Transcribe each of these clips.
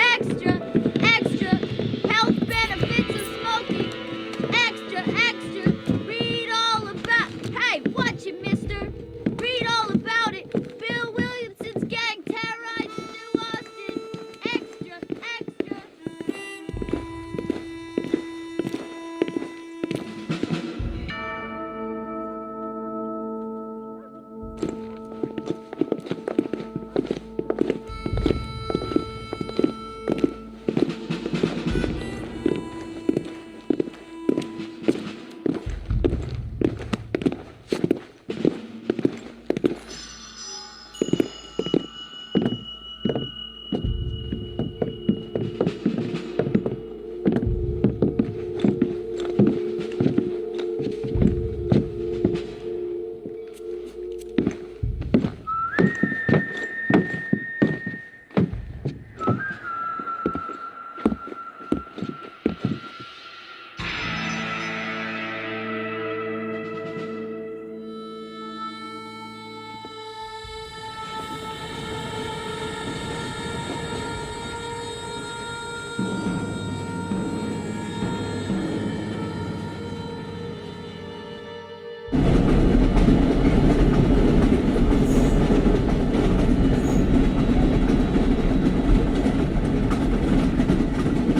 Extra, extra, health benefits of smoking. Extra, extra, read all about. Hey, watch it, mister. Read all about it. Bill Williamson's gang terrorized New Austin. Extra, extra.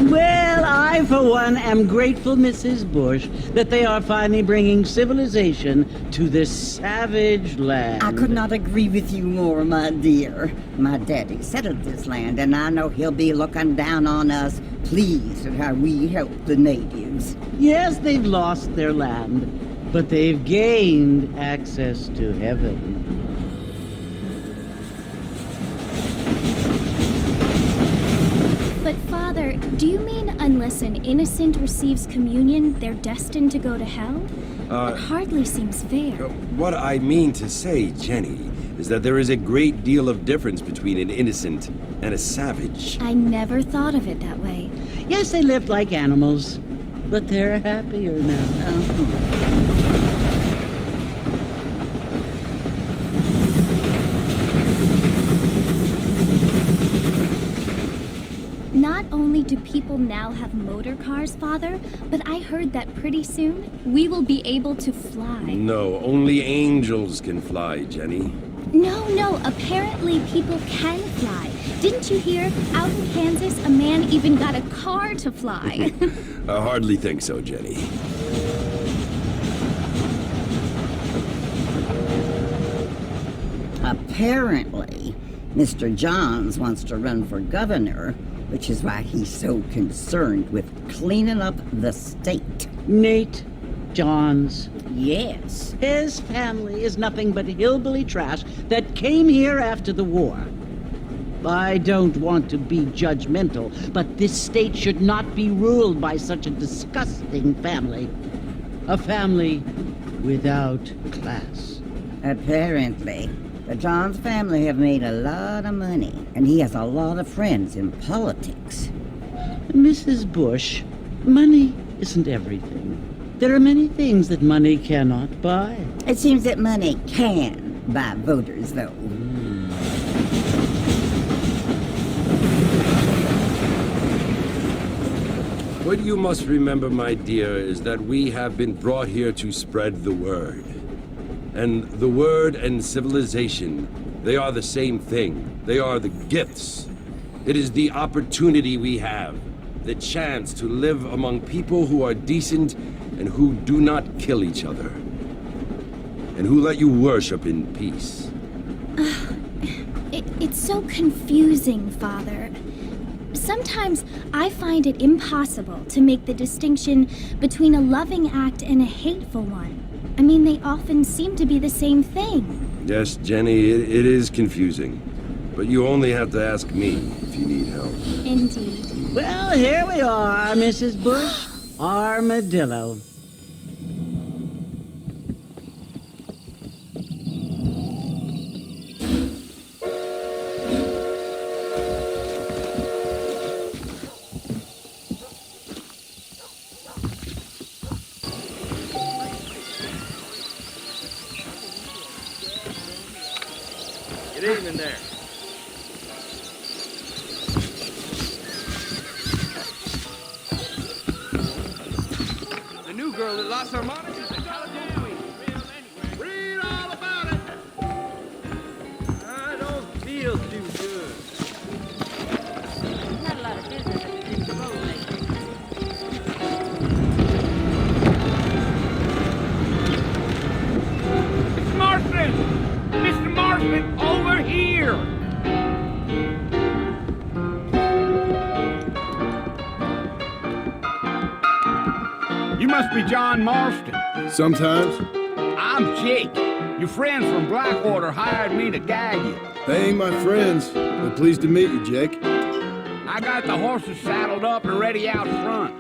Well, I, for one, am grateful, Mrs. Bush, that they are finally bringing civilization to this savage land. I could not agree with you more, my dear. My daddy settled this land, and I know he'll be looking down on us, pleased at how we help the natives. Yes, they've lost their land, but they've gained access to heaven. But Father, do you mean unless an innocent receives communion, they're destined to go to hell? It hardly seems fair. What I mean to say, Jenny, is that there is a great deal of difference between an innocent and a savage. I never thought of it that way. Yes, they lived like animals, but they're happier now. Not only do people now have motor cars, Father, but I heard that pretty soon we will be able to fly. No, only angels can fly, Jenny. No, apparently people can fly. Didn't you hear? Out in Kansas, a man even got a car to fly. I hardly think so, Jenny. Apparently, Mr. Johns wants to run for governor, which is why he's so concerned with cleaning up the state. Nate Johns. Yes. His family is nothing but hillbilly trash that came here after the war. I don't want to be judgmental, but this state should not be ruled by such a disgusting family. A family without class. Apparently. The Johns family have made a lot of money, and he has a lot of friends in politics. Mrs. Bush, money isn't everything. There are many things that money cannot buy. It seems that money can buy voters, though. What you must remember, my dear, is that we have been brought here to spread the word. And the word and civilization, they are the same thing. They are the gifts. It is the opportunity we have, the chance to live among people who are decent and who do not kill each other, and who let you worship in peace. It's so confusing, Father. Sometimes I find it impossible to make the distinction between a loving act and a hateful one. I mean, they often seem to be the same thing. Yes, Jenny, it is confusing. But you only have to ask me if you need help. Indeed. Well, here we are, Mrs. Bush. Armadillo. Good evening there. or Las Hermanas is the California. Read all about it. I don't feel too good. Not a lot of business at the road lately. Mr. Marston! Mr. Marston, over here! You must be John Marston. Sometimes. I'm Jake. Your friends from Blackwater hired me to guide you. They ain't my friends, but pleased to meet you, Jake. I got the horses saddled up and ready out front.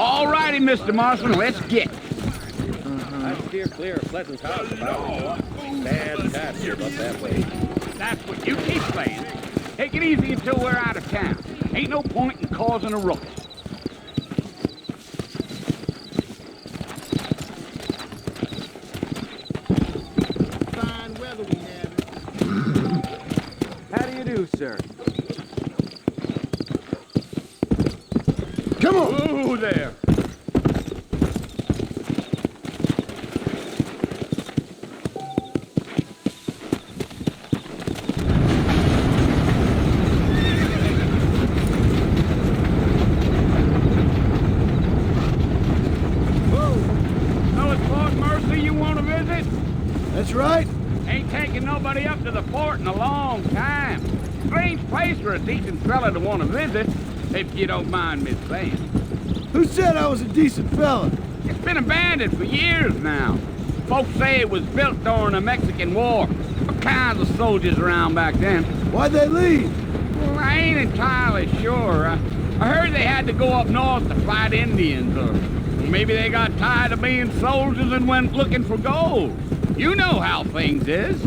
All righty, Mr. Marston, let's get. I steer clear of Pleasant's house about fantastic up that way. That's what you keep saying. Take it easy until we're out of town. Ain't no point in causing a ruckus. Fine weather we have. How do you do, sir? Come on! Whoa there. That's right. Ain't taking nobody up to the fort in a long time. Strange place for a decent fella to want to visit, if you don't mind me saying. Who said I was a decent fella? It's been abandoned for years now. Folks say it was built during the Mexican War. What kinds of soldiers around back then? Why'd they leave? Well, I ain't entirely sure. I heard they had to go up north to fight Indians, or maybe they got tired of being soldiers and went looking for gold. You know how things is.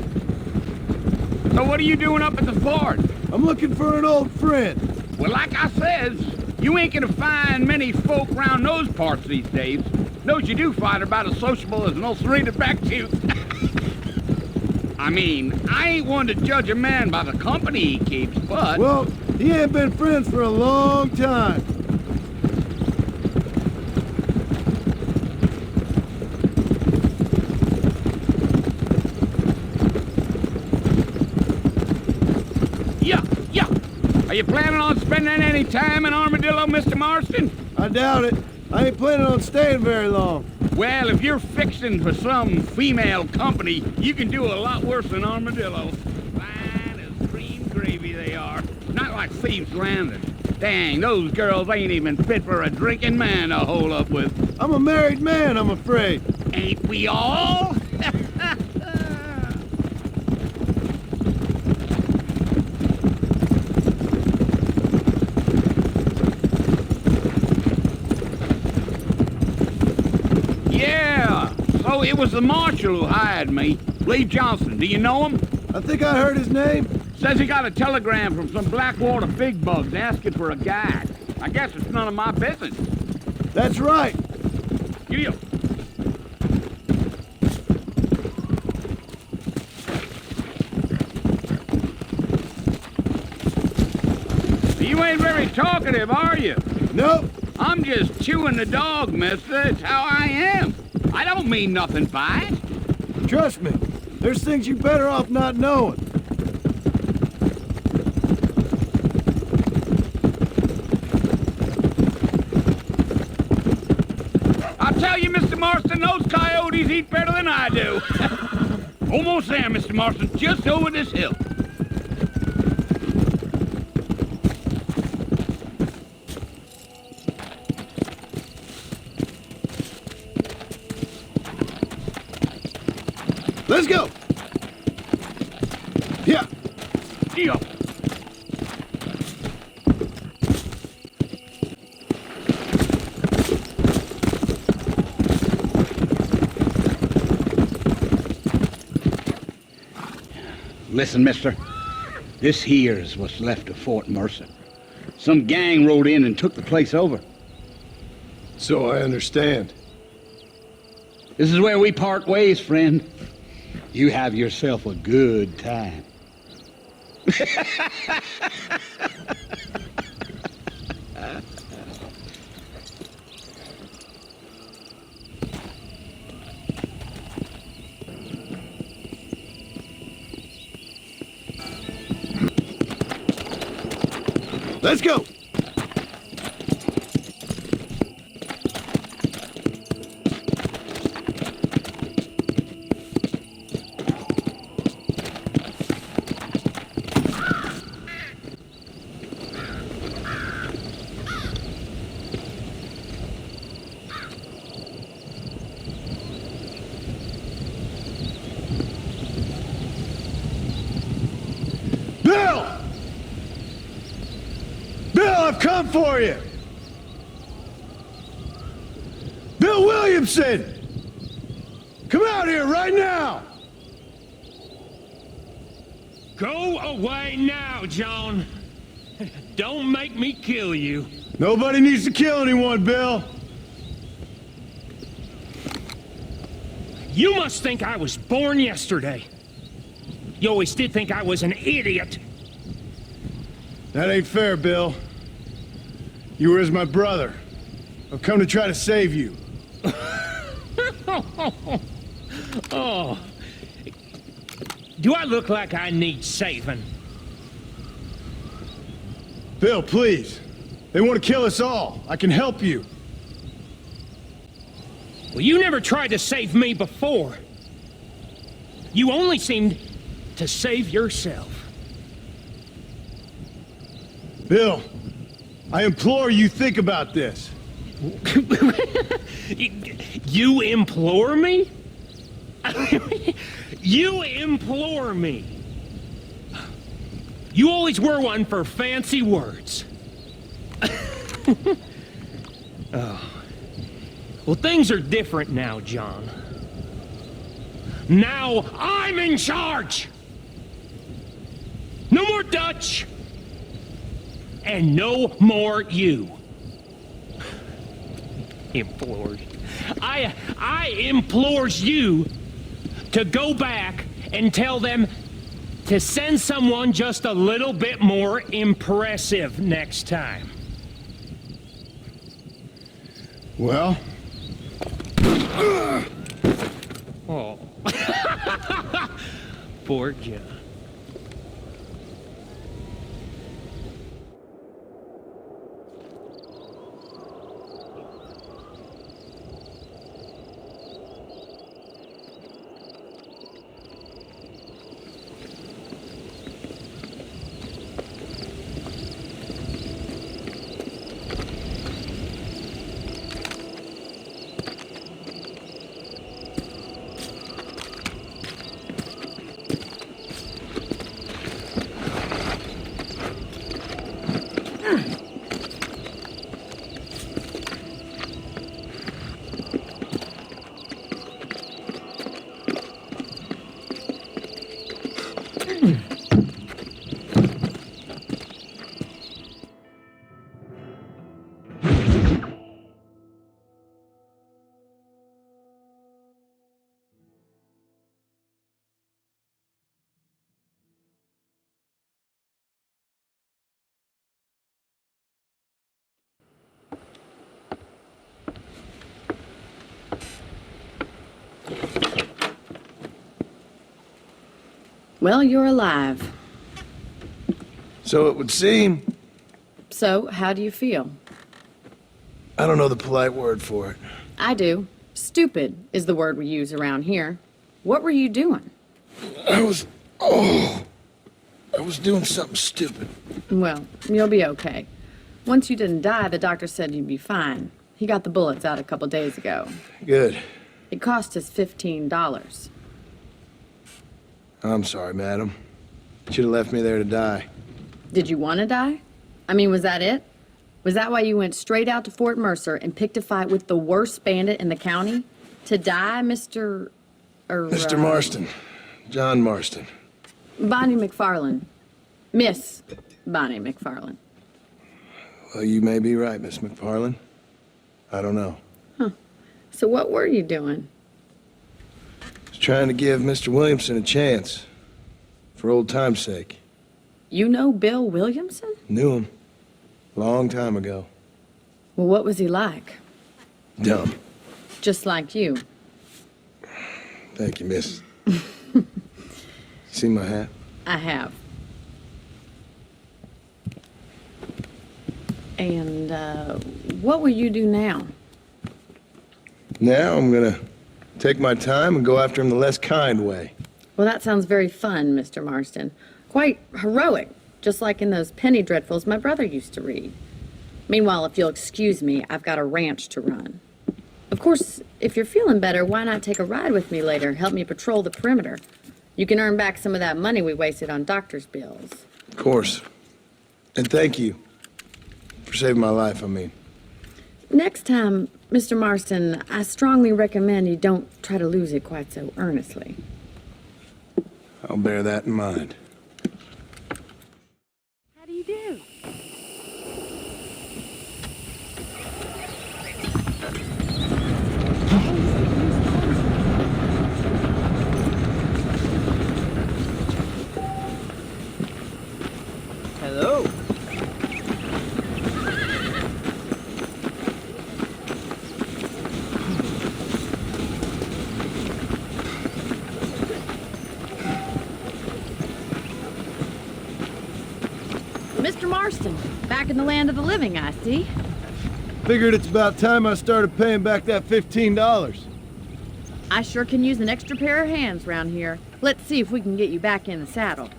So what are you doing up at the fort? I'm looking for an old friend. Well, like I says, you ain't gonna find many folk around those parts these days. Those you do find are about as sociable as an ulcerated back tooth. I mean, I ain't one to judge a man by the company he keeps, but... Well, he ain't been friends for a long time. Yeah. Are you planning on spending any time in Armadillo, Mr. Marston? I doubt it. I ain't planning on staying very long. Well, if you're fixing for some female company, you can do a lot worse than Armadillo. Fine as cream gravy they are. Not like Thieves' Landing. Dang, those girls ain't even fit for a drinking man to hole up with. I'm a married man, I'm afraid. Ain't we all? So it was the marshal who hired me, Lee Johnson. Do you know him? I think I heard his name. Says he got a telegram from some Blackwater big bugs asking for a guide. I guess it's none of my business. That's right. You. You ain't very talkative, are you? Nope. I'm just chewing the dog, mister. It's how I am. I don't mean nothing by it. Trust me, there's things you're better off not knowing. I'll tell you, Mr. Marston, those coyotes eat better than I do. Almost there, Mr. Marston, just over this hill. Let's go. Yeah. Yeah. Listen, mister. This here's what's left of Fort Mercer. Some gang rode in and took the place over. So I understand. This is where we part ways, friend. You have yourself a good time. Let's go! Bill! Bill, I've come for you! Bill Williamson! Come out here right now! Go away now, John. Don't make me kill you. Nobody needs to kill anyone, Bill. You must think I was born yesterday. You always did think I was an idiot. That ain't fair, Bill. You were as my brother. I've come to try to save you. Oh. Do I look like I need saving? Bill, please. They want to kill us all. I can help you. Well, you never tried to save me before. You only seemed to save yourself. Bill, I implore you think about this. You implore me? You implore me. You always were one for fancy words. Oh. Well, things are different now, John. Now I'm in charge! No more Dutch! And no more you. Implored. I implores you to go back and tell them to send someone just a little bit more impressive next time. Well? Oh. Poor John. Well, you're alive. So it would seem. So, how do you feel? I don't know the polite word for it. I do. Stupid is the word we use around here. What were you doing? I was doing something stupid. Well, you'll be okay. Once you didn't die, the doctor said you'd be fine. He got the bullets out a couple days ago. Good. It cost us $15. I'm sorry, madam. Should have left me there to die. Did you want to die? I mean, was that it? Was that why you went straight out to Fort Mercer and picked a fight with the worst bandit in the county? To die, Mr. Mr. Marston. John Marston. Bonnie McFarlane. Miss Bonnie McFarlane. Well, you may be right, Miss McFarland. I don't know. So what were you doing? Just trying to give Mr. Williamson a chance. For old time's sake. You know Bill Williamson? Knew him. Long time ago. Well, what was he like? Dumb. Just like you. Thank you, miss. See my hat? I have. And, what will you do now? Now I'm gonna take my time and go after him the less kind way. Well, that sounds very fun, Mr. Marston. Quite heroic, just like in those penny dreadfuls my brother used to read. Meanwhile, if you'll excuse me, I've got a ranch to run. Of course, if you're feeling better, why not take a ride with me later? Help me patrol the perimeter. You can earn back some of that money we wasted on doctor's bills. Of course. And thank you. For saving my life, I mean. Next time, Mr. Marston, I strongly recommend you don't try to lose it quite so earnestly. I'll bear that in mind. How do you do? Hello. Mr. Marston, back in the land of the living, I see. Figured it's about time I started paying back that $15. I sure can use an extra pair of hands round here. Let's see if we can get you back in the saddle.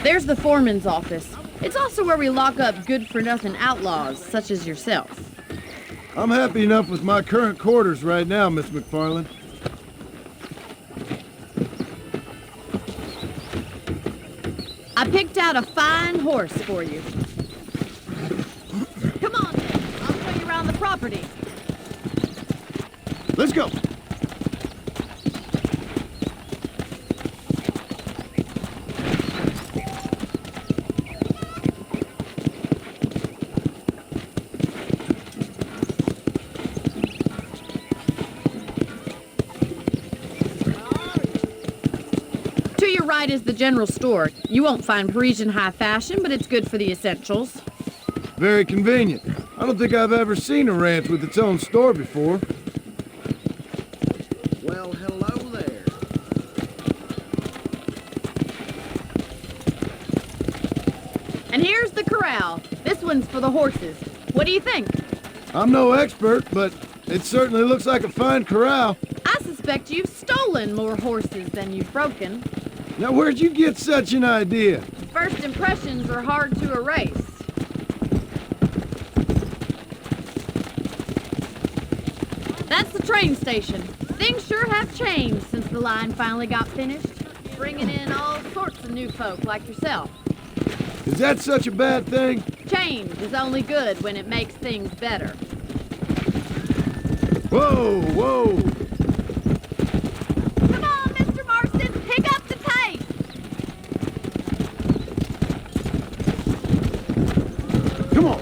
There's the foreman's office. It's also where we lock up good-for-nothing outlaws, such as yourself. I'm happy enough with my current quarters right now, Miss McFarland. I picked out a fine horse for you. Come on, then. I'll show you around the property. Let's go. Right is the general store. You won't find Parisian high fashion, but it's good for the essentials. Very convenient. I don't think I've ever seen a ranch with its own store before. Well, hello there. And here's the corral. This one's for the horses. What do you think? I'm no expert, but it certainly looks like a fine corral. I suspect you've stolen more horses than you've broken. Now, where'd you get such an idea? First impressions are hard to erase. That's the train station. Things sure have changed since the line finally got finished, bringing in all sorts of new folk like yourself. Is that such a bad thing? Change is only good when it makes things better. Whoa, whoa! Come on, Mr. Marston, pick up the pace! Come on!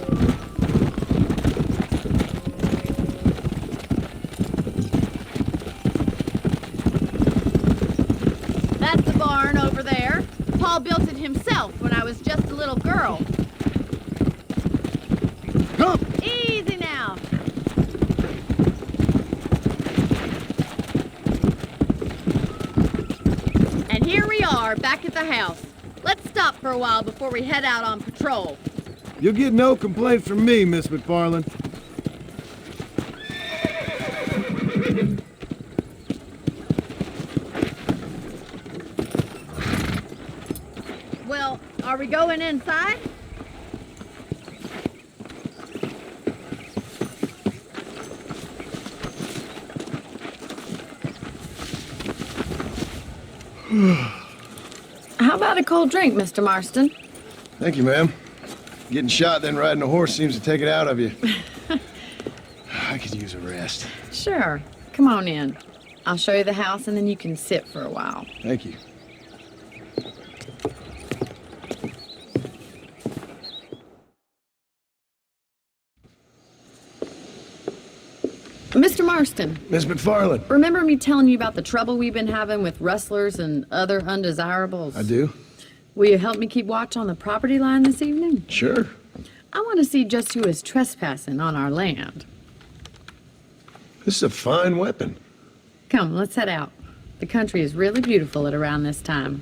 That's the barn over there. Paul built it himself when I was just a little girl. Come! Easy now. And here we are, back at the house. Let's stop for a while before we head out on patrol. You'll get no complaint from me, Miss McFarland. Well, are we going inside? How about a cold drink, Mr. Marston? Thank you, ma'am. Getting shot then riding a horse seems to take it out of you. could use a rest. Sure. Come on in. I'll show you the house and then you can sit for a while. Thank you. Mr. Marston, Miss McFarland. remember me telling you about the trouble we've been having with rustlers and other undesirables? I do? Will you help me keep watch on the property line this evening? Sure. I want to see just who is trespassing on our land. This is a fine weapon. Come, let's head out. The country is really beautiful at around this time.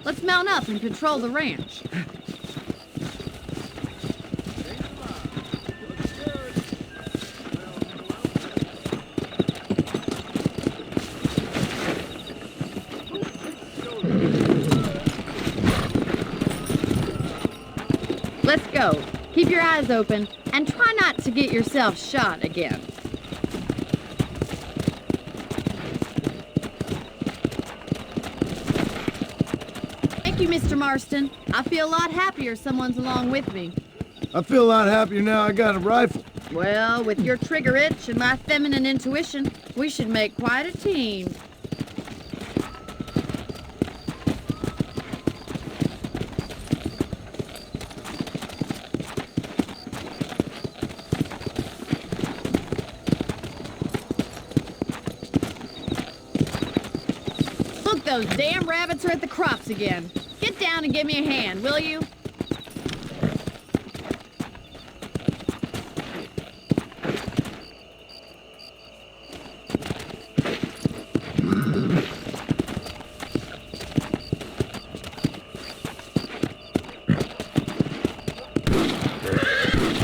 Let's mount up and patrol the ranch. Let's go. Keep your eyes open and try not to get yourself shot again. Thank you, Mr. Marston. I feel a lot happier someone's along with me. I feel a lot happier now I got a rifle. Well, with your trigger itch and my feminine intuition, we should make quite a team. Look, those damn rabbits are at the crops again. Get down and give me a hand, will you?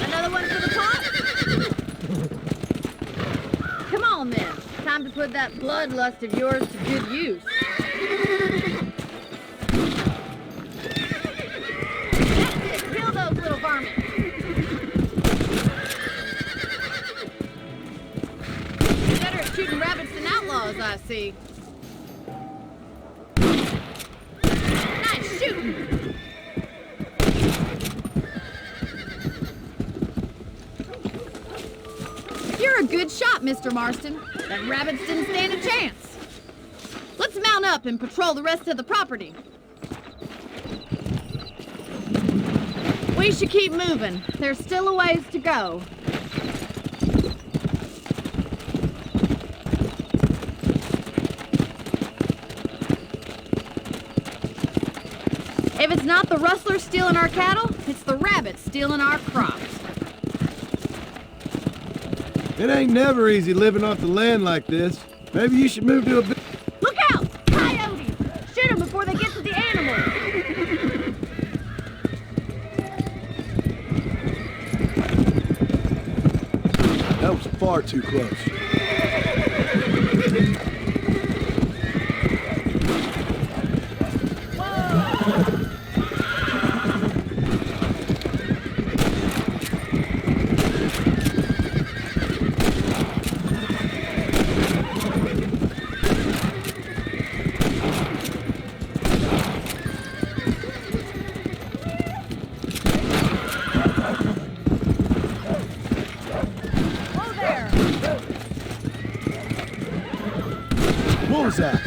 Another one for the pot? Come on then. Time to put that bloodlust of yours to good use. That's it. Kill those little varmints. Better at shooting rabbits than outlaws, I see. Nice shooting. You're a good shot, Mr. Marston. That rabbits didn't stand a chance. Let's mount up and patrol the rest of the property. We should keep moving. There's still a ways to go. If it's not the rustlers stealing our cattle, it's the rabbits stealing our crops. It ain't never easy living off the land like this. Maybe you should move to a bit. Look out! Coyotes! Shoot them before they get to the animals! That was far too close. Whoa there! What was that?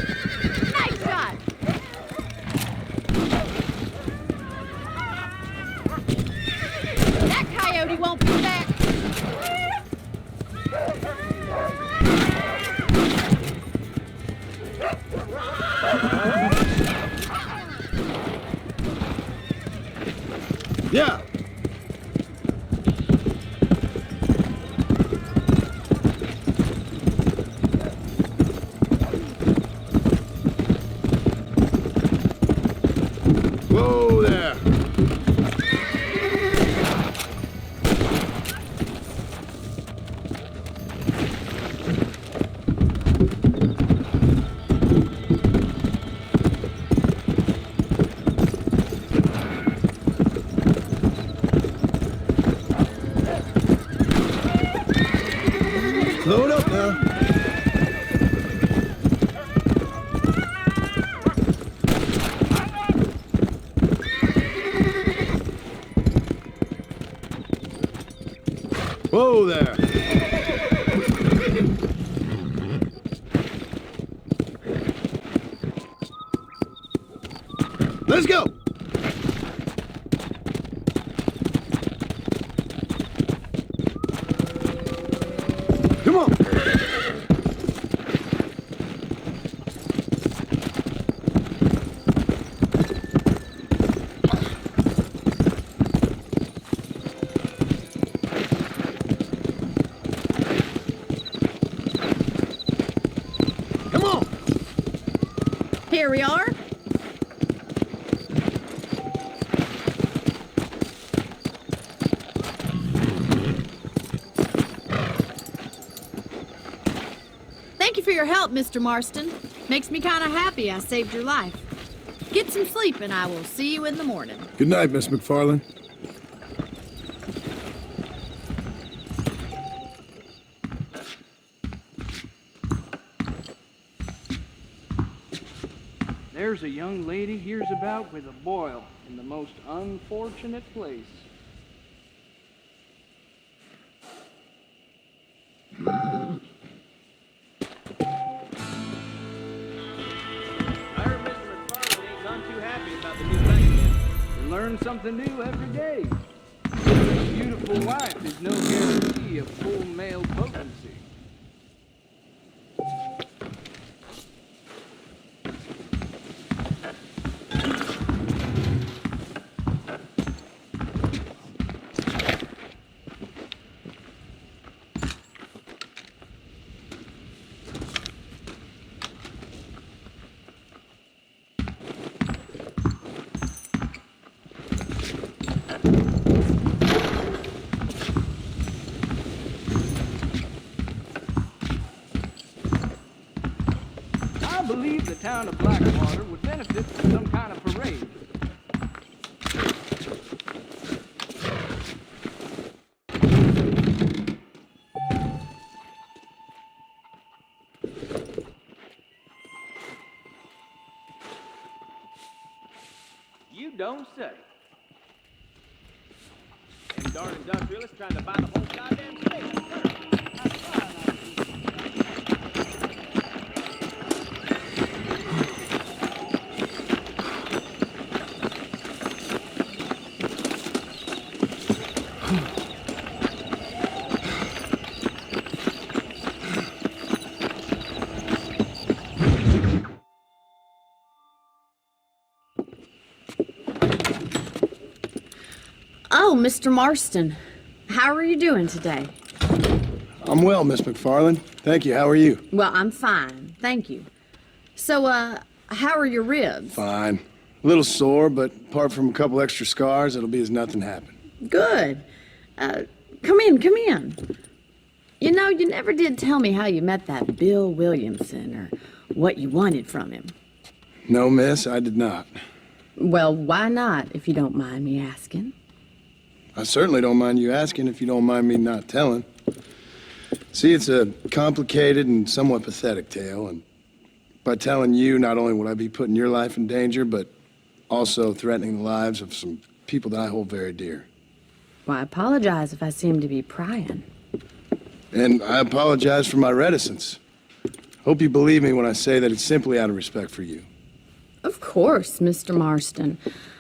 Nice shot! That coyote won't be back! Yeah. Whoa there. Load up now. Whoa there. Let's go. Come on. Come on. Here we are. Thank you for your help, Mr. Marston. Makes me kind of happy I saved your life. Get some sleep and I will see you in the morning. Good night, Miss McFarland. There's a young lady hears about with a boil in the most unfortunate place. I heard Mr. McFarland ain't none too happy about the new bank. You learn something new every day. A beautiful wife is no guarantee of full male potency. I believe the town of Blackwater would benefit from some kind of parade. You don't say. Them darn industrialists trying to buy the whole goddamn state. Oh, Mr. Marston. How are you doing today? I'm well, Miss McFarland. Thank you. How are you? Well, I'm fine. Thank you. So, how are your ribs? Fine. A little sore, but apart from a couple extra scars, it'll be as nothing happened. Good. Come in, come in. You know, you never did tell me how you met that Bill Williamson or what you wanted from him. No, miss, I did not. Well, why not, if you don't mind me asking? I certainly don't mind you asking if you don't mind me not telling. See, it's a complicated and somewhat pathetic tale, and by telling you, not only would I be putting your life in danger, but also threatening the lives of some people that I hold very dear. Well, I apologize if I seem to be prying. And I apologize for my reticence. Hope you believe me when I say that it's simply out of respect for you. Of course, Mr. Marston.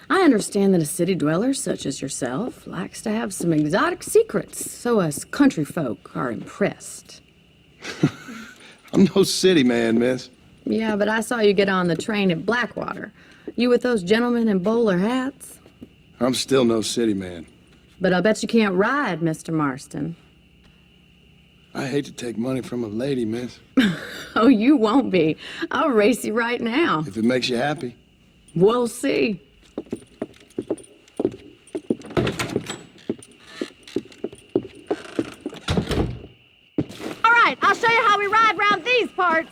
I understand that a city dweller such as yourself likes to have some exotic secrets, so us country folk are impressed. I'm no city man, miss. Yeah, but I saw you get on the train at Blackwater. You with those gentlemen in bowler hats? I'm still no city man. But I bet you can't ride, Mr. Marston. I hate to take money from a lady, miss. Oh, you won't be. I'll race you right now. If it makes you happy. We'll see. All right, I'll show you how we ride round these parts.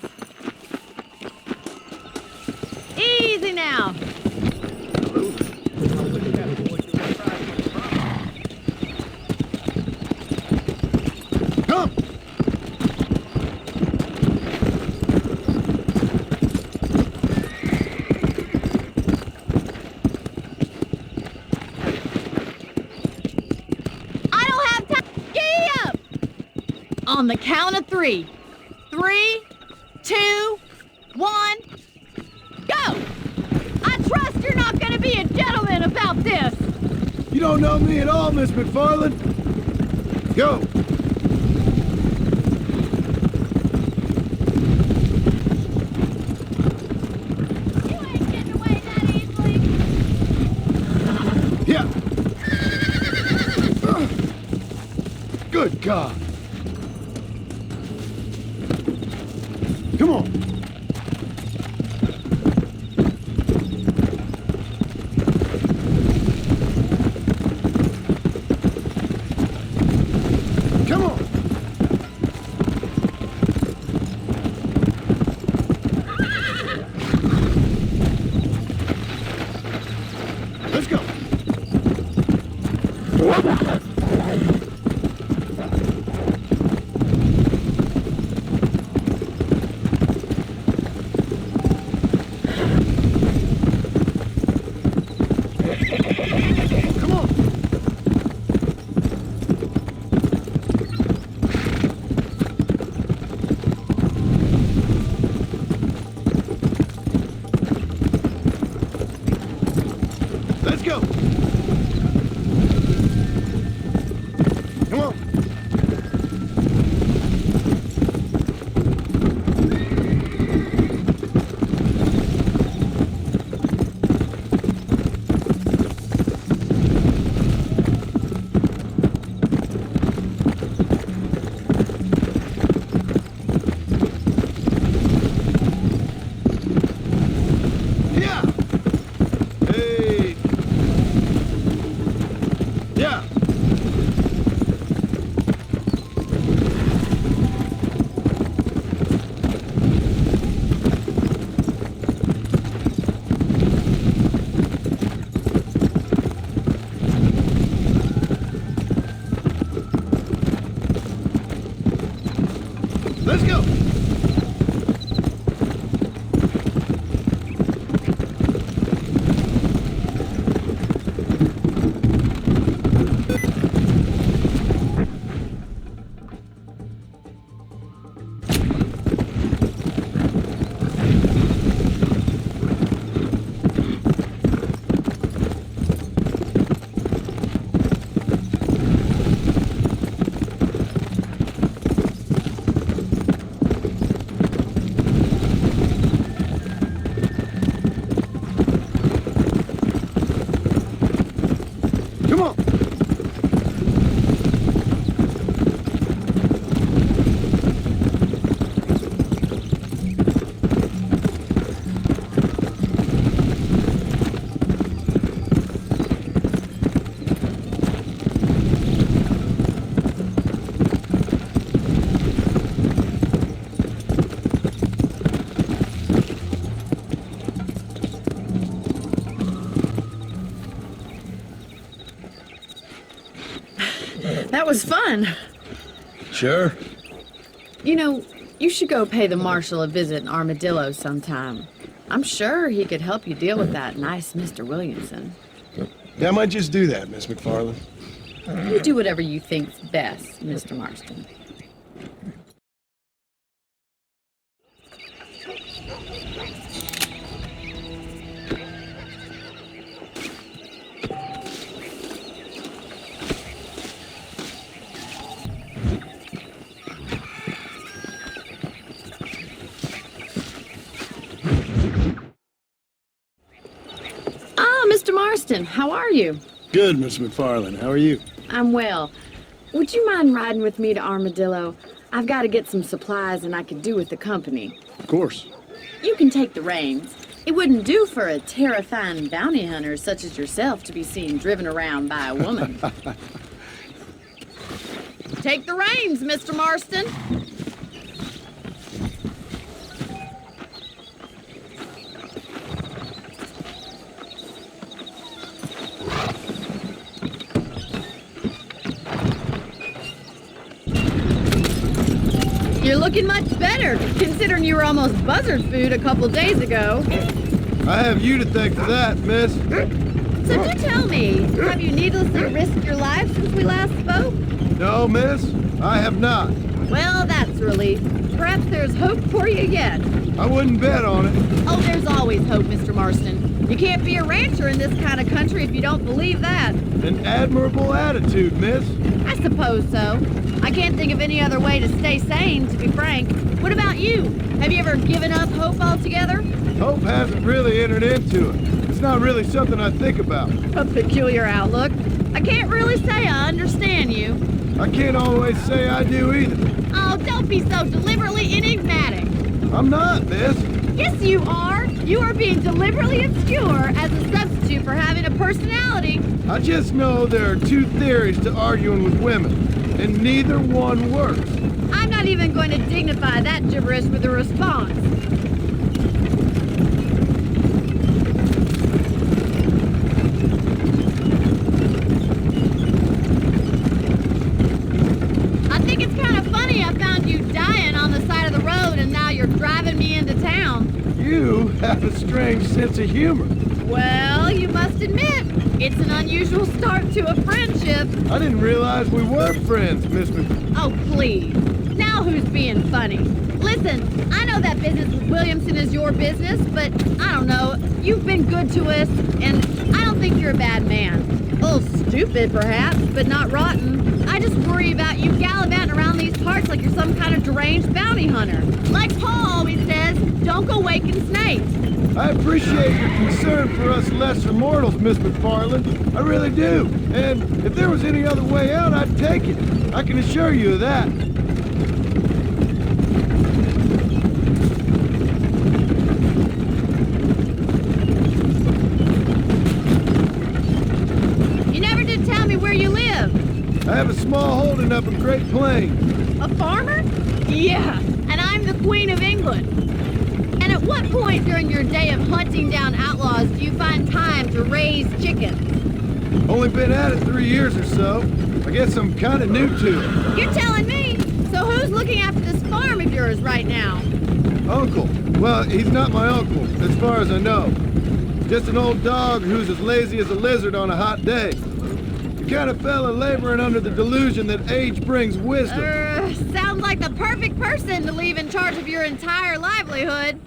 Easy now. Come! I don't have time. Giddy up! On the count of 3. 3, 2, 1, go! I trust you're not gonna be a gentleman about this! You don't know me at all, Miss McFarland. Go! You ain't getting away that easily! Yeah! Good God! Come on! Come on! Let's go! Come on! Let's go! Come on! Yeah! Hey! Yeah! Let's go! Come on! That was fun. Sure. You know, you should go pay the marshal a visit in Armadillo sometime. I'm sure he could help you deal with that nice Mr. Williamson. Yeah, I might just do that, Miss McFarland. You do whatever you think's best, Mr. Marston. Mr. Marston, how are you? Good, Miss McFarland. How are you? I'm well. Would you mind riding with me to Armadillo? I've got to get some supplies and I could do with the company. Of course. You can take the reins. It wouldn't do for a terrifying bounty hunter such as yourself to be seen driven around by a woman. Take the reins, Mr. Marston. You're looking much better, considering you were almost buzzard food a couple days ago. I have you to thank for that, miss. So do tell me, have you needlessly risked your life since we last spoke? No, miss, I have not. Well, that's a relief. Perhaps there's hope for you yet. I wouldn't bet on it. Oh, there's always hope, Mr. Marston. You can't be a rancher in this kind of country if you don't believe that. An admirable attitude, miss. I suppose so. I can't think of any other way to stay sane, to be frank. What about you? Have you ever given up hope altogether? Hope hasn't really entered into it. It's not really something I think about. A peculiar outlook. I can't really say I understand you. I can't always say I do either. Oh, don't be so deliberately enigmatic. I'm not, miss. Yes, you are. You are being deliberately obscure as a substitute for having a personality. I just know there are two theories to arguing with women, and neither one works. I'm not even going to dignify that gibberish with a response. I think it's kind of funny I found you dying on the side of the road and now you're driving me into town. You have a strange sense of humor. Well, you must admit, it's an unusual start to a friendship. I didn't realize we were friends, Miss Mc... Oh, please. Now who's being funny? Listen, I know that business with Williamson is your business, but I don't know. You've been good to us, and I don't think you're a bad man. A little stupid, perhaps, but not rotten. I just worry about you gallivanting around these parts like you're some kind of deranged bounty hunter. Like Paul always says, don't go waking snakes. I appreciate your concern for us lesser mortals, Miss McFarland. I really do. And if there was any other way out, I'd take it. I can assure you of that. You never did tell me where you live. I have a small holding up in Great Plains. A farmer? Yeah, and I'm the Queen of England. And at what point during your day of hunting down outlaws do you find time to raise chickens? Only been at it 3 years or so. I guess I'm kind of new to it. You're telling me? So who's looking after this farm of yours right now? Uncle. Well, he's not my uncle, as far as I know. Just an old dog who's as lazy as a lizard on a hot day. The kind of fella laboring under the delusion that age brings wisdom. Sounds like the perfect person to leave in charge of your entire livelihood.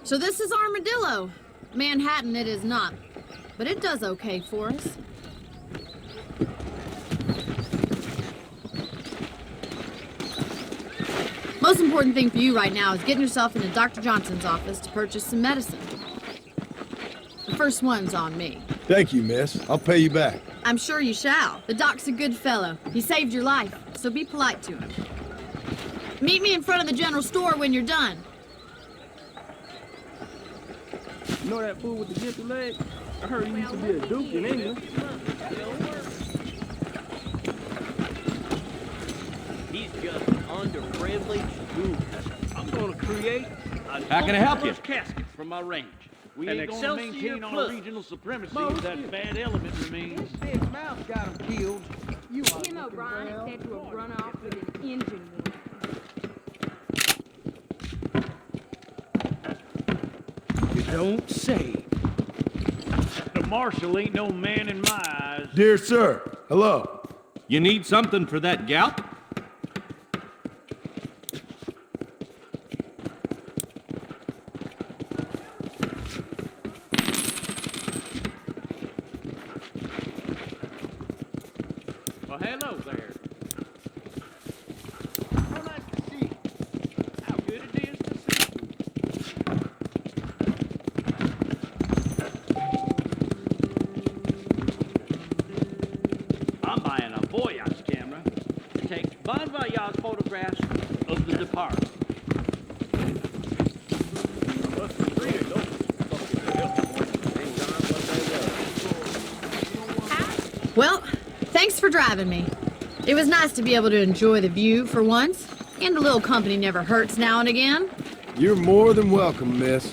So this is Armadillo. Manhattan it is not, but it does okay for us. Most important thing for you right now is getting yourself into Dr. Johnson's office to purchase some medicine. The first one's on me. Thank you, miss. I'll pay you back. I'm sure you shall. The doc's a good fellow. He saved your life, so be polite to him. Meet me in front of the general store when you're done. You know that fool with the gimpy leg? I heard he used to be a duke in England. He's just an underprivileged dude. I'm gonna create a How can I help you? casket from my range. We An ain't gonna Excelsior maintain our Plus. regional supremacy if that bad element remains. His mouth got him killed. Tim O'Brien is said to have run off with an engine room. You don't say. The marshal ain't no man in my eyes. Dear sir, hello. You need something for that gout? Well, hello there. How nice to see you. How good it is to see you. I'm buying a voyage camera to take bon voyage photographs of the departed. Well, thanks for driving me. It was nice to be able to enjoy the view for once, and a little company never hurts now and again. You're more than welcome, miss.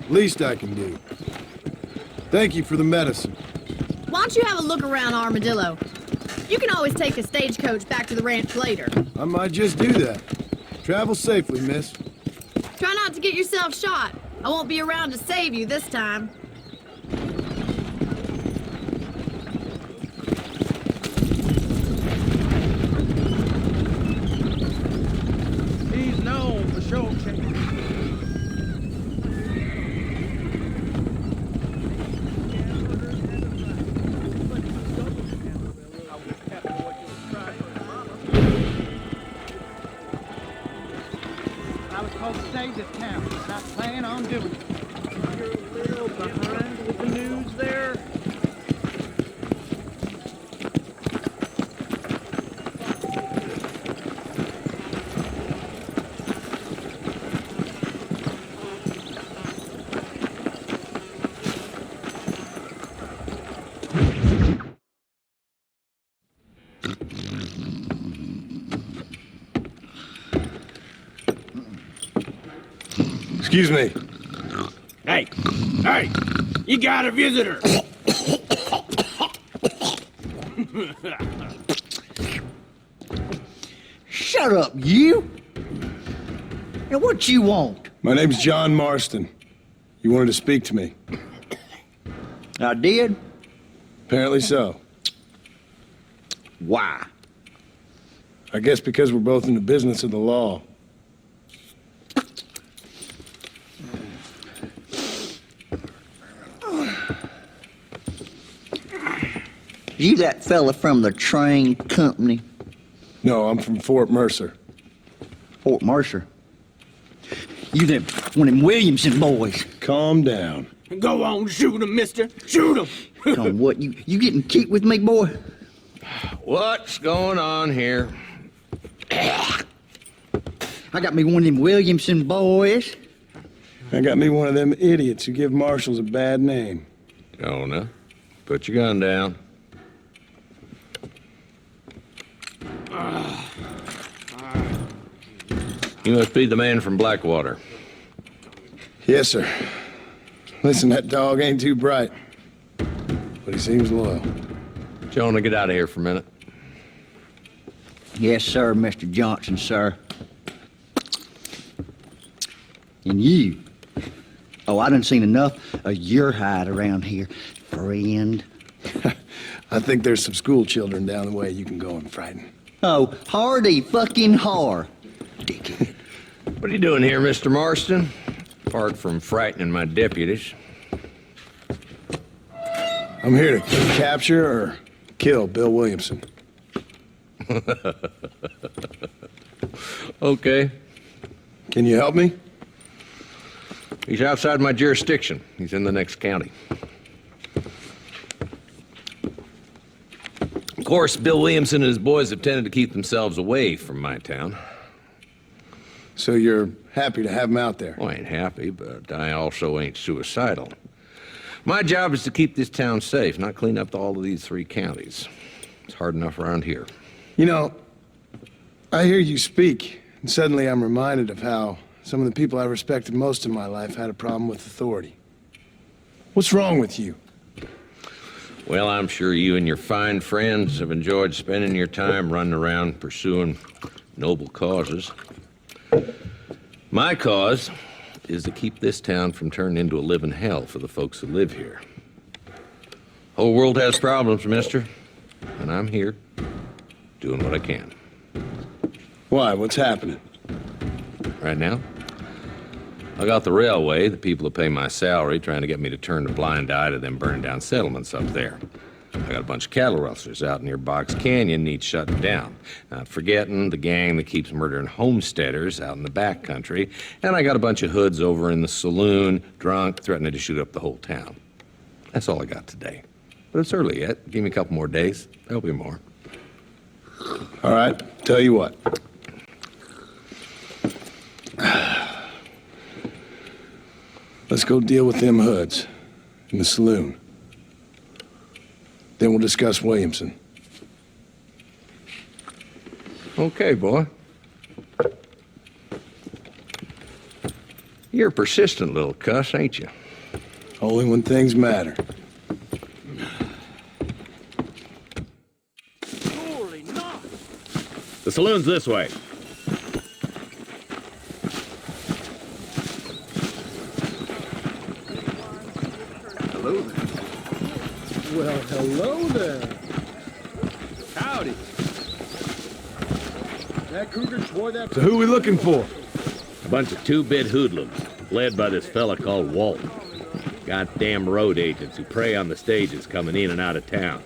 Least I can do. Thank you for the medicine. Why don't you have a look around Armadillo? You can always take a stagecoach back to the ranch later. I might just do that. Travel safely, miss. Try not to get yourself shot. I won't be around to save you this time. I was told to save this town, and I plan on doing it. You're a little behind with the news there. Excuse me. Hey, hey, you got a visitor. Shut up, you! Now what you want? My name's John Marston. You wanted to speak to me. I did? Apparently so. Why? I guess because we're both in the business of the law. You that fella from the train company? No, I'm from Fort Mercer. Fort Mercer? You them one of them Williamson boys? Calm down. Go on, shoot him, mister. Shoot him. Come on, what, you getting kicked with me, boy? What's going on here? I got me one of them Williamson boys. I got me one of them idiots who give marshals a bad name. Jonah, put your gun down. You must be the man from Blackwater. Yes, sir. Listen, that dog ain't too bright, but he seems loyal. Jonah, get out of here for a minute. Yes, sir, Mr. Johnson, sir. And you? Oh, I done seen enough of your hide around here, friend. I think there's some school children down the way you can go and frighten. Oh, hardy fucking har. Dickhead. What are you doing here, Mr. Marston? Apart from frightening my deputies. I'm here to capture or kill Bill Williamson. Okay. Can you help me? He's outside my jurisdiction. He's in the next county. Of course, Bill Williamson and his boys have tended to keep themselves away from my town. So you're happy to have him out there? Well, I ain't happy, but I also ain't suicidal. My job is to keep this town safe, not clean up all of these 3 counties. It's hard enough around here. You know, I hear you speak, and suddenly I'm reminded of how some of the people I respected most in my life had a problem with authority. What's wrong with you? Well, I'm sure you and your fine friends have enjoyed spending your time running around pursuing noble causes. My cause is to keep this town from turning into a living hell for the folks who live here. Whole world has problems, mister, and I'm here doing what I can. Why? What's happening? Right now, I got the railway, the people who pay my salary, trying to get me to turn a blind eye to them burning down settlements up there. I got a bunch of cattle rustlers out near Box Canyon need shutting down. Not forgetting the gang that keeps murdering homesteaders out in the back country. And I got a bunch of hoods over in the saloon, drunk, threatening to shoot up the whole town. That's all I got today. But it's early yet. Give me a couple more days. There'll be more. All right, tell you what. Let's go deal with them hoods in the saloon. Then we'll discuss Williamson. Okay, boy. You're a persistent little cuss, ain't you? Only when things matter. Surely not. The saloon's this way. Hello there. Well, hello there. Howdy. That cougar tore that... So who are we looking for? A bunch of two-bit hoodlums, led by this fella called Walton. Goddamn road agents who prey on the stages coming in and out of town.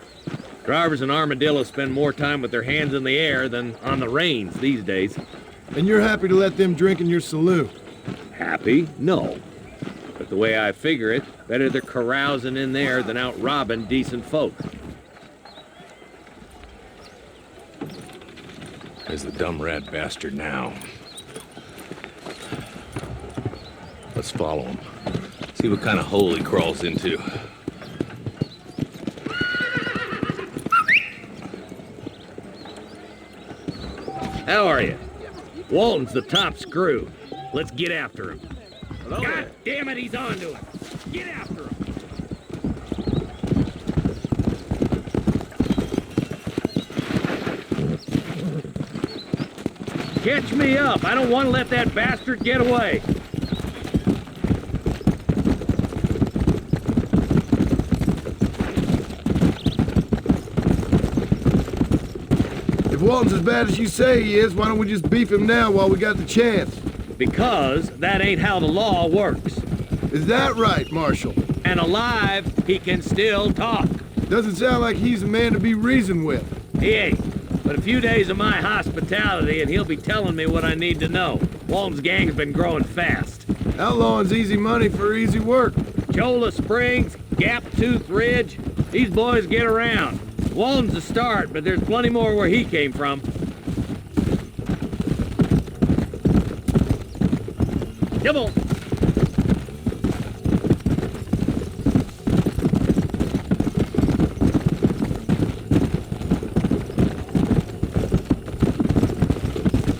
Drivers and armadillos spend more time with their hands in the air than on the reins these days. And you're happy to let them drink in your saloon? Happy? No. But the way I figure it, better they're carousing in there than out robbing decent folk. There's the dumb rat bastard now. Let's follow him. See what kind of hole he crawls into. How are you? Walton's the top screw. Let's get after him. God damn it, he's onto it. Get after him. Catch me up. I don't want to let that bastard get away. If Walton's as bad as you say he is, why don't we just beef him now while we got the chance? Because that ain't how the law works. Is that right, Marshal? And alive, he can still talk. Doesn't sound like he's a man to be reasoned with. He ain't. But a few days of my hospitality and he'll be telling me what I need to know. Walton's gang's been growing fast. Outlawing's easy money for easy work. Cholla Springs, Gap Tooth Ridge, these boys get around. Walton's a start, but there's plenty more where he came from. Come on.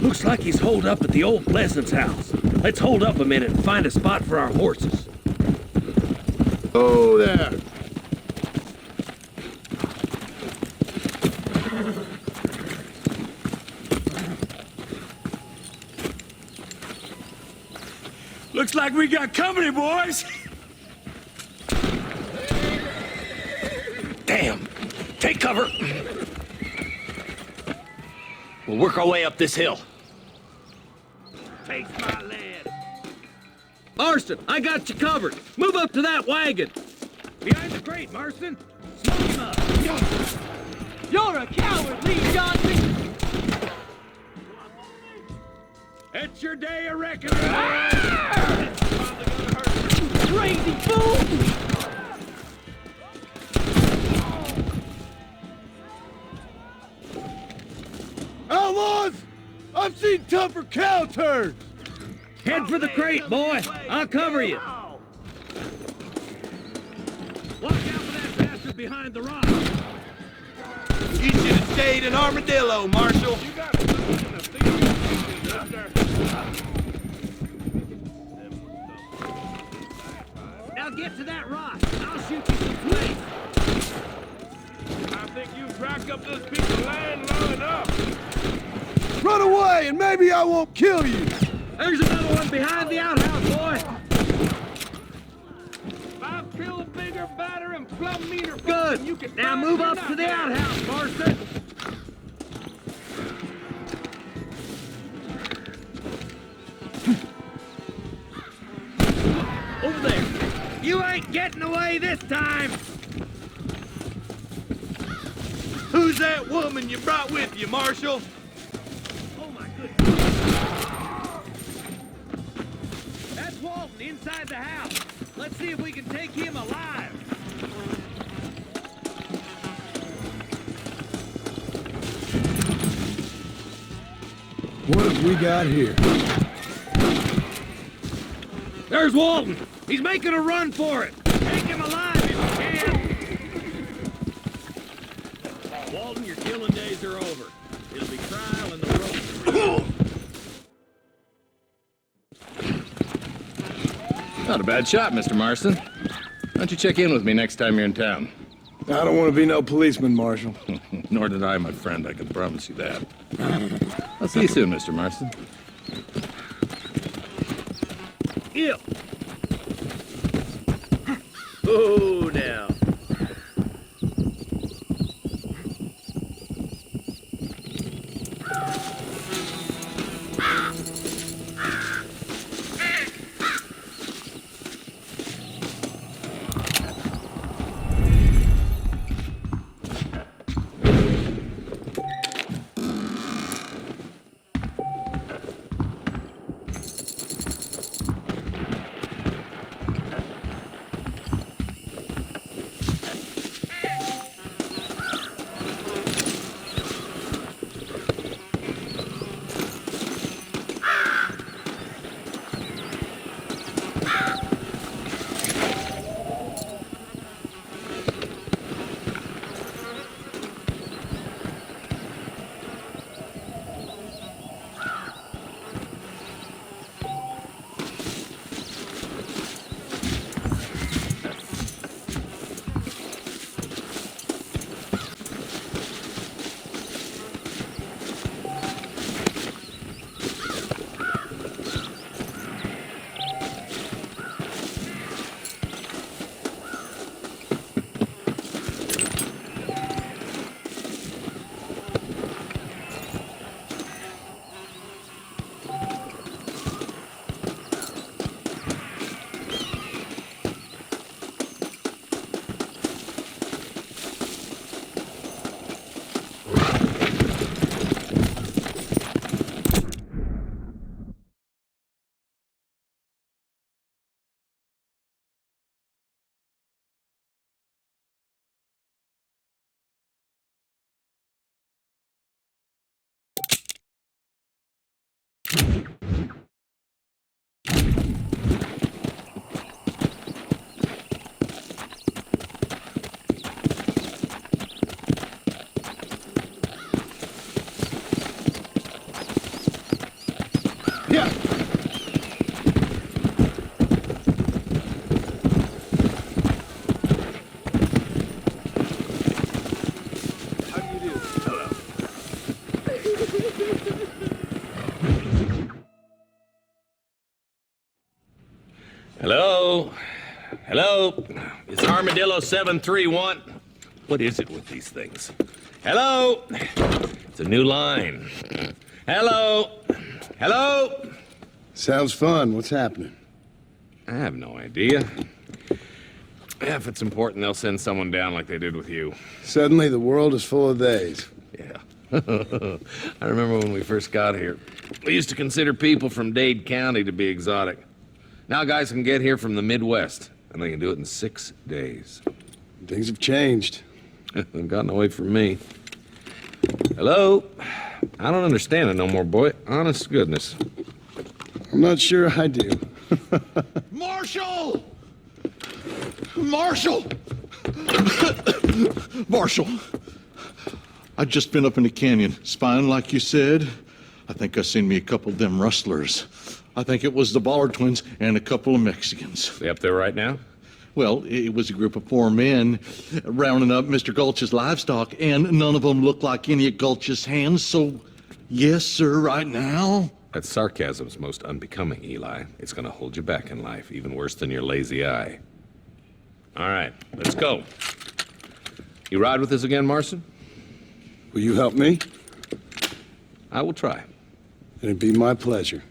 Looks like he's holed up at the old Pleasance house. Let's hold up a minute and find a spot for our horses. Oh, there. Looks like we got company, boys. Damn. Take cover. We'll work our way up this hill. Takes my lead. Marston, I got you covered. Move up to that wagon. Behind the crate, Marston. Smoke him up. You're a coward, Lee Johnson! It's your day of reckoning. Crazy fool! Outlaws! I've seen tougher cow turds! Head for the crate, boy. I'll cover you. Watch out for that bastard behind the rock. You should have stayed in Armadillo, Marshal. Now get to that rock. I'll shoot you some twigs. I think you've racked up this piece of land long enough. Run away and maybe I won't kill you! There's another one behind the outhouse, boy. I've killed bigger, badder, and plumb meaner. Good. You can Now find move me up not to the there. outhouse, Marston. Over there. You ain't getting away this time. Who's that woman you brought with you, Marshal? Oh my goodness. That's Walton inside the house. Let's see if we can take him alive. What have we got here? There's Walton. He's making a run for it. Take him alive if you can. Walton, your killing days are over. It'll be trial and the rope. Not a bad shot, Mr. Marston. Why don't you check in with me next time you're in town? I don't want to be no policeman, Marshal. Nor did I, my friend. I can promise you that. I'll see you soon, Mr. Marston. Yeah. Oh, now. Hello? Hello? It's Armadillo 731. What is it with these things? Hello? It's a new line. Hello? Hello? Sounds fun. What's happening? I have no idea. Yeah, if it's important, they'll send someone down like they did with you. Suddenly, the world is full of theys. Yeah. I remember when we first got here. We used to consider people from Dade County to be exotic. Now guys can get here from the Midwest, and they can do it in 6 days. Things have changed. They've gotten away from me. Hello? I don't understand it no more, boy. Honest to goodness. I'm not sure I do. Marshal! Marshal! Marshal! I'd just been up in the canyon, spying like you said. I think I seen me a couple of them rustlers. I think it was the Ballard twins and a couple of Mexicans. They up there right now? Well, it was a group of 4 men rounding up Mr. Gulch's livestock, and none of them looked like any of Gulch's hands, so yes, sir, right now. That sarcasm's most unbecoming, Eli. It's gonna hold you back in life, even worse than your lazy eye. All right, let's go. You ride with us again, Marston? Will you help me? I will try. It'd be my pleasure.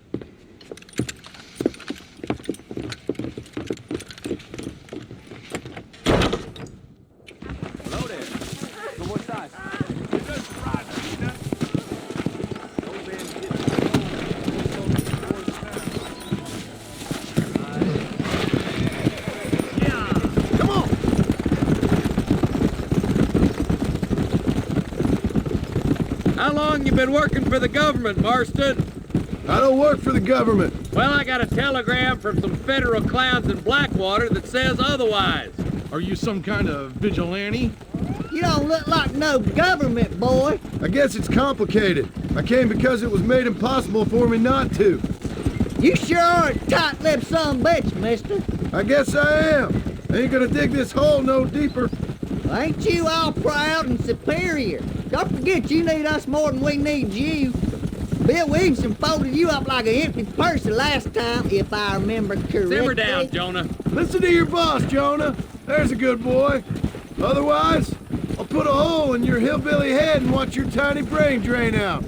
Hello there. So what size? Come on! How long you been working for the government, Marston? I don't work for the government. Well, I got a telegram from some federal clowns in Blackwater that says otherwise. Are you some kind of vigilante? You don't look like no government boy. I guess it's complicated. I came because it was made impossible for me not to. You sure are a tight-lipped son of a bitch, mister. I guess I am. I ain't gonna dig this hole no deeper. Ain't you all proud and superior? Don't forget you need us more than we need you. Bill Williamson folded you up like an empty purse the last time, if I remember correctly. Simmer down, Jonah. Listen to your boss, Jonah. There's a good boy. Otherwise, I'll put a hole in your hillbilly head and watch your tiny brain drain out.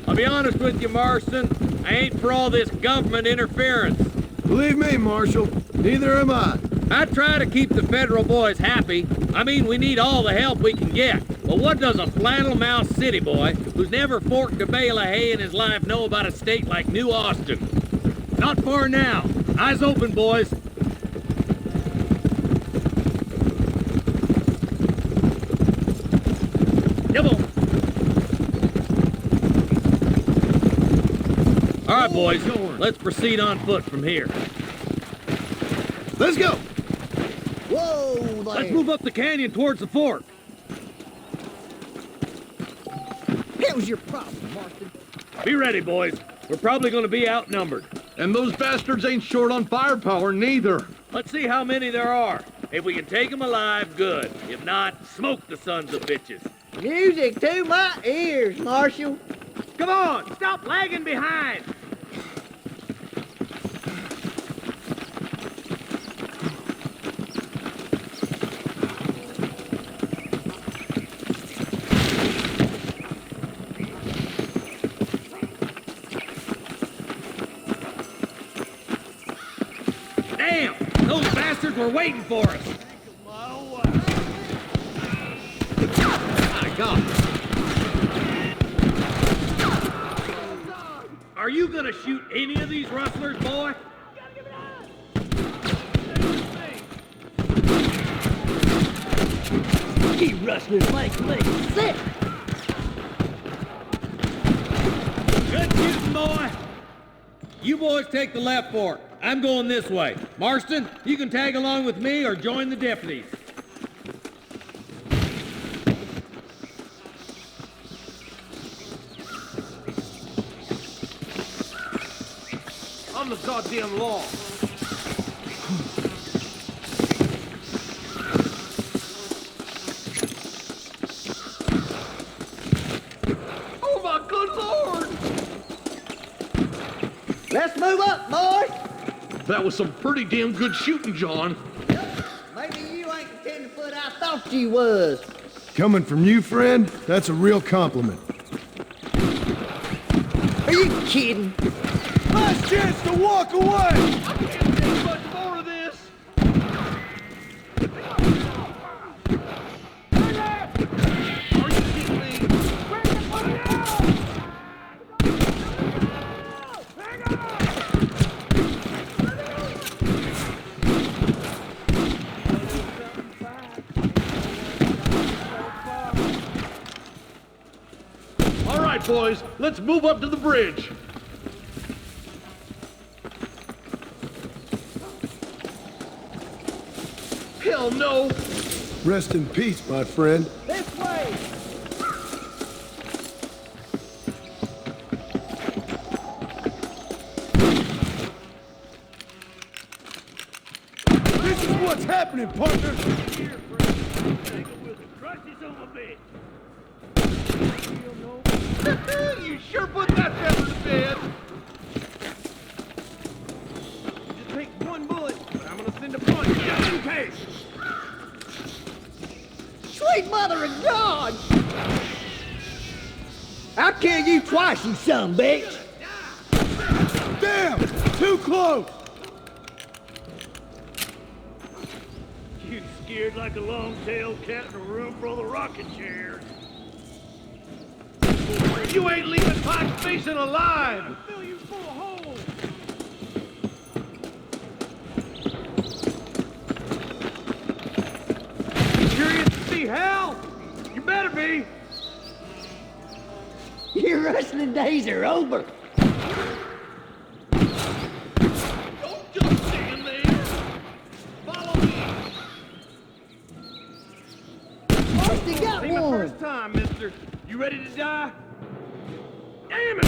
I'll be honest with you, Marston. I ain't for all this government interference. Believe me, Marshal, neither am I. I try to keep the federal boys happy. I mean, we need all the help we can get. But what does a flannel-mouthed city boy who's never forked a bale of hay in his life know about a state like New Austin? Not far now. Eyes open, boys. Come on. All right, boys. Let's proceed on foot from here. Let's go. Whoa there. Let's move up the canyon towards the fort. How's your problem, Marston? Be ready, boys. We're probably going to be outnumbered. And those bastards ain't short on firepower, neither. Let's see how many there are. If we can take them alive, good. If not, smoke the sons of bitches. Music to my ears, Marshal. Come on, stop lagging behind. Damn, those bastards were waiting for us. My God. Are you gonna shoot any of these rustlers, boy? You rustlers make me sick. Good shooting, boy. You boys take the left fork. I'm going this way. Marston, you can tag along with me or join the deputies. I'm the goddamn law. Oh my good lord! Let's move up, boys. That was some pretty damn good shooting, John. Maybe you ain't the tenderfoot I thought you was. Coming from you, friend, that's a real compliment. Are you kidding? Last chance to walk away! I can't take much more of this! Are you kidding me? All right, boys, let's move up to the bridge. Hell no! Rest in peace, my friend. This way. This is what's happening, partner! You sure put that feather to bed! Just take one bullet, but I'm gonna send a bunch just in case! Sweet mother of God! I'll kill you twice, you son of a bitch! Damn! Too close! You scared like a long-tailed cat in a room full of rocking chairs. You ain't leaving Pike's Basin alive! I'll fill you full of holes! Curious to see how? You better be! Your rustling days are over. Don't just stand there! Follow me! Austin got Ain't my one. first time, mister. You ready to die? Damn it!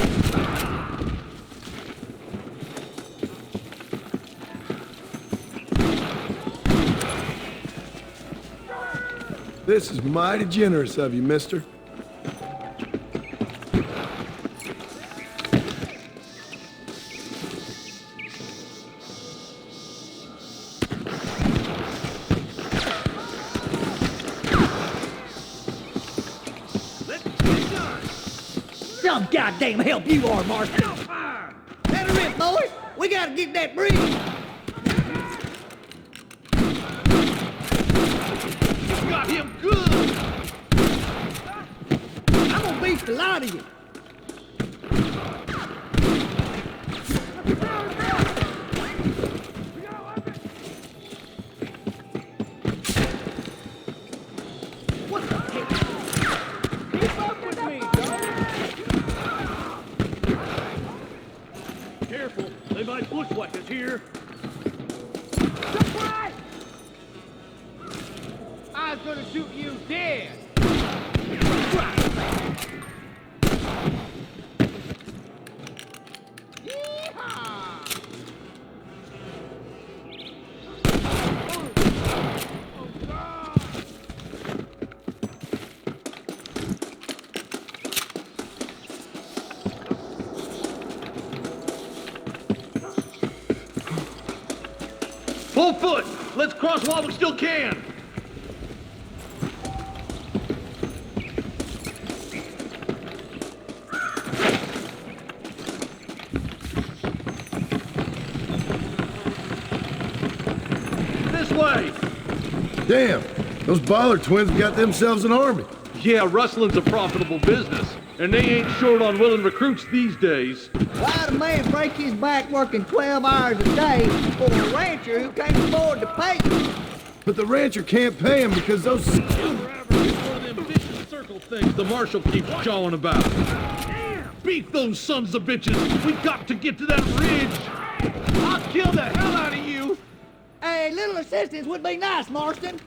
This is mighty generous of you, mister. Some goddamn help you are, Marston. Let her in, boys. We gotta get that bridge. Got him good! I'm gonna beat the lot of you. What the heck? Keep up with me, dog! Careful, they might bushwhack us here. Surprise! I was gonna shoot you dead! Yeehaw! Full foot! Let's cross while we still can! This way! Damn, those Bollard twins have got themselves an army. Yeah, rustling's a profitable business, and they ain't short on willing recruits these days. Why'd a man break his back working 12 hours a day for a rancher who can't afford to pay you? But the rancher can't pay him because those... It's one of them vicious circle things the marshal keeps jawing about. Beat those sons of bitches! We got to get to that ridge! I'll kill the hell out of you! A little assistance would be nice, Marston.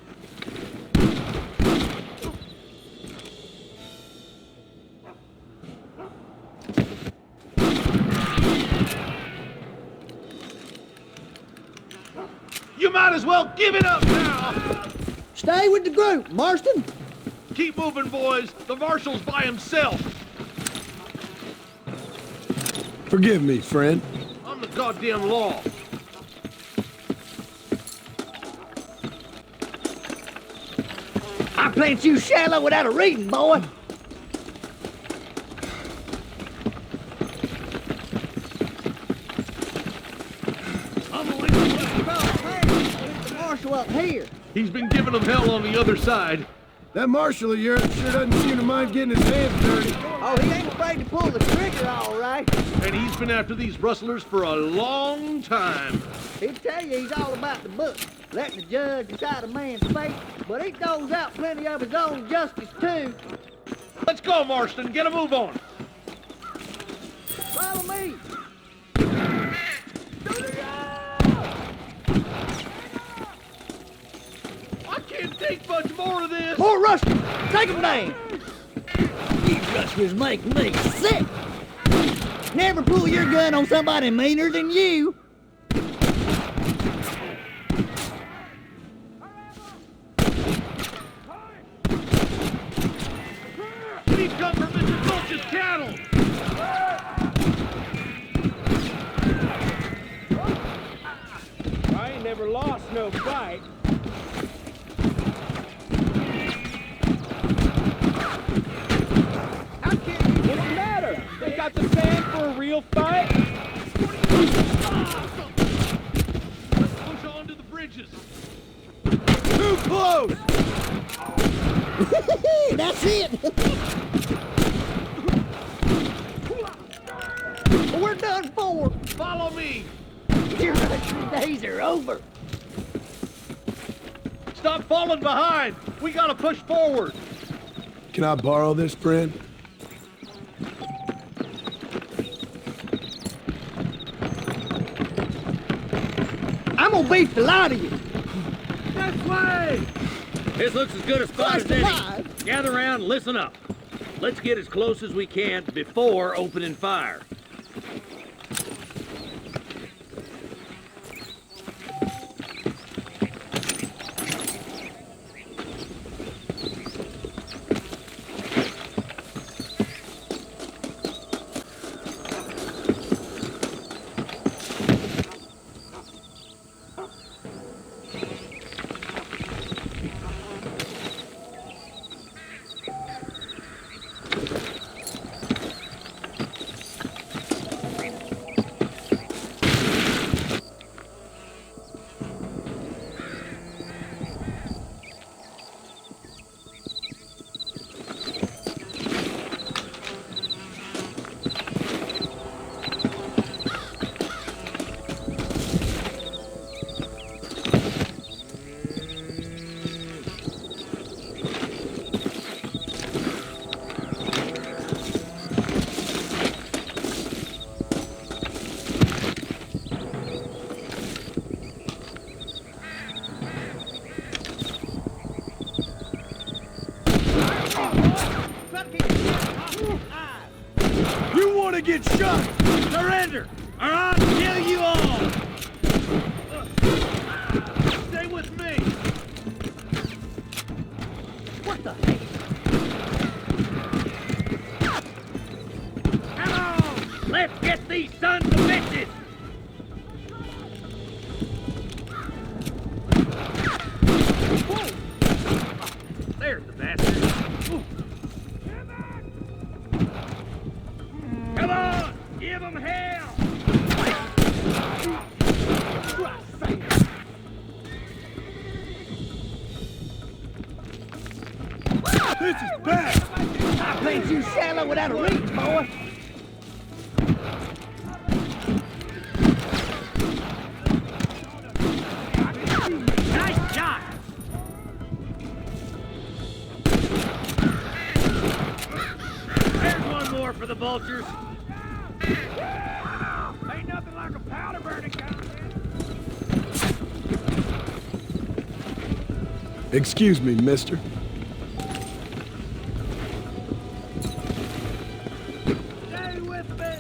You might as well give it up now! Stay with the group, Marston. Keep moving, boys. The marshal's by himself. Forgive me, friend. goddamn law. I plant you shallow without a reading, boy. I'm gonna leave you. The marshal up here. He's been giving them hell on the other side. That marshal of yours sure doesn't seem to mind getting his hands dirty. Oh, he ain't afraid to pull the trigger, all right. And he's been after these rustlers for a long time. He'd tell you he's all about the book, letting the judge decide a man's fate, but he doles out plenty of his own justice, too. Let's go, Marston. Get a move on. Follow me. I can't take much more of this. More Russians! Take him down! You Russians make me sick! Never pull your gun on somebody meaner than you! Please come for Mr. Fulch's cattle. I ain't never lost no fight. What's the matter? They got the sand for a real fight? Let's push on to the bridges. Too close! That's it! We're done for! Follow me! Your Russian days are over! Stop falling behind! We gotta push forward! Can I borrow this, friend? I'm gonna beat the lot of you! This way! This looks as good a spot as Christ any. alive. Gather around and listen up. Let's get as close as we can before opening fire. You wanna get shot? Surrender, or I'll kill you all! Stay with me! What the heck? Come on! Let's get these sons of bitches! There's the bastard. Come on! Give them hell! This is bad! I plant you shallow without a reach, boy! Nice shot! There's one more for the vultures. Ain't nothing like a powder burning gun. Excuse me, mister. Stay with me!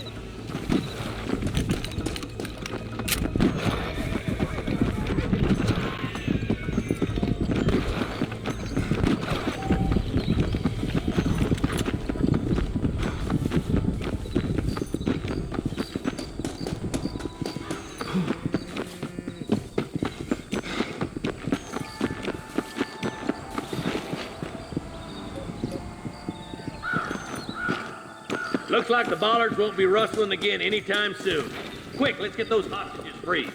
looks like the bollards won't be rustling again anytime soon. Quick, let's get those hostages free.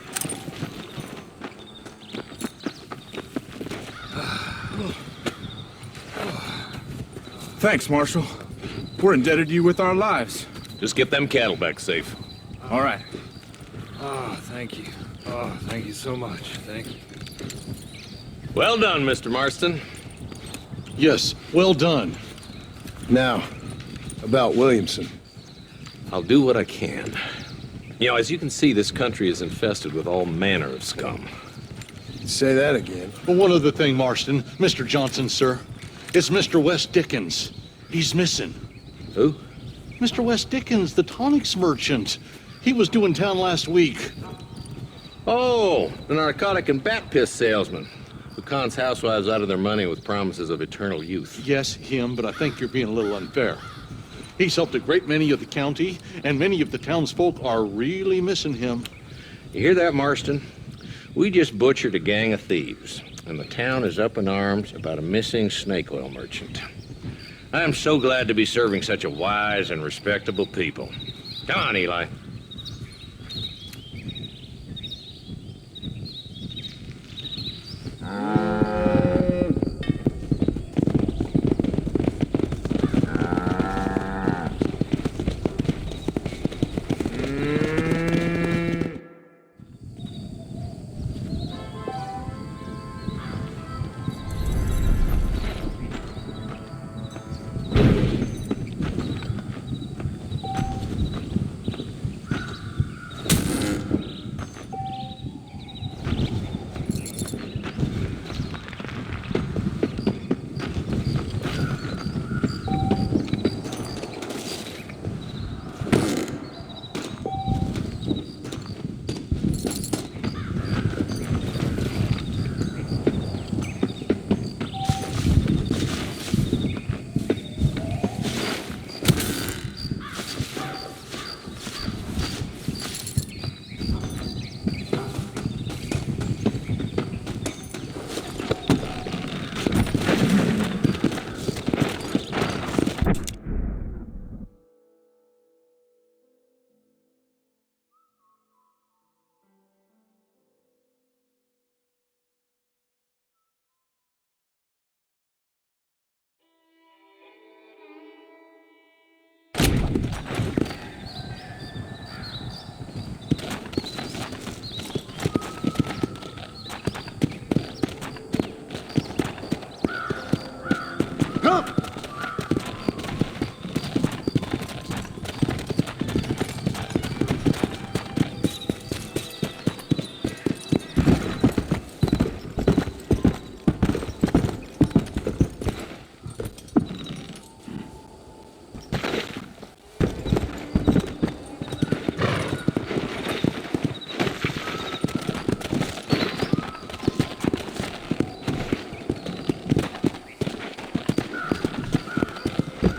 Thanks, Marshal. We're indebted to you with our lives. Just get them cattle back safe. All right. Oh, thank you. Oh, thank you so much. Thank you. Well done, Mr. Marston. Yes, well done. Now, about Williamson. I'll do what I can. You know, as you can see, this country is infested with all manner of scum. Say that again. Well, one other thing, Marston. Mr. Johnson, sir. It's Mr. Wes Dickens. He's missing. Who? Mr. Wes Dickens, the tonics merchant. He was due in town last week. Oh, the narcotic and bat piss salesman who cons housewives out of their money with promises of eternal youth. Yes, him, but I think you're being a little unfair. He's helped a great many of the county, and many of the townsfolk are really missing him. You hear that, Marston? We just butchered a gang of thieves, and the town is up in arms about a missing snake oil merchant. I am so glad to be serving such a wise and respectable people. Come on, Eli.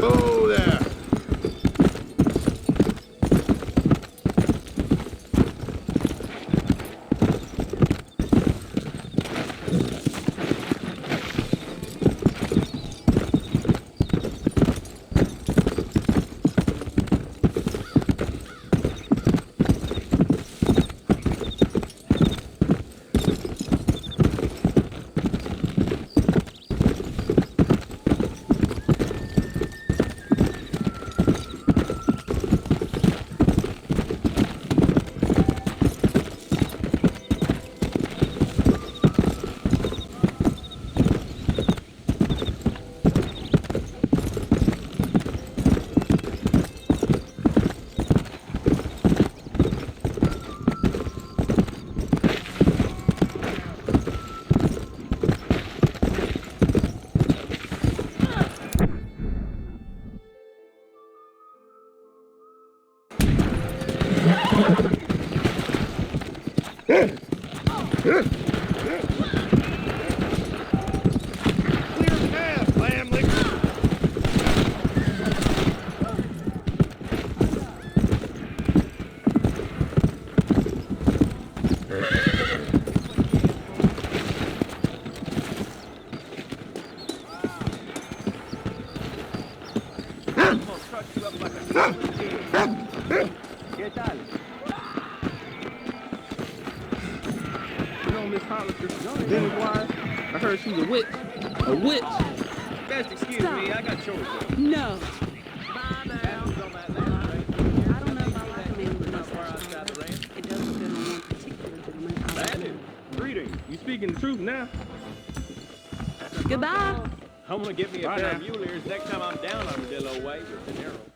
Oh, there. I'm gonna cut you up like a ¿Qué tal? You know Miss Hollister? Benny Wise? I heard she's a witch. A witch? Best excuse me, I got chores. No. I don't know if I like a man with mustache. It doesn't fit on one particular gentleman. Bandit, greetings. You speaking the truth now? Goodbye. I'm gonna get me a pair of mule ears next time I'm down Armadillo Way with De Niro.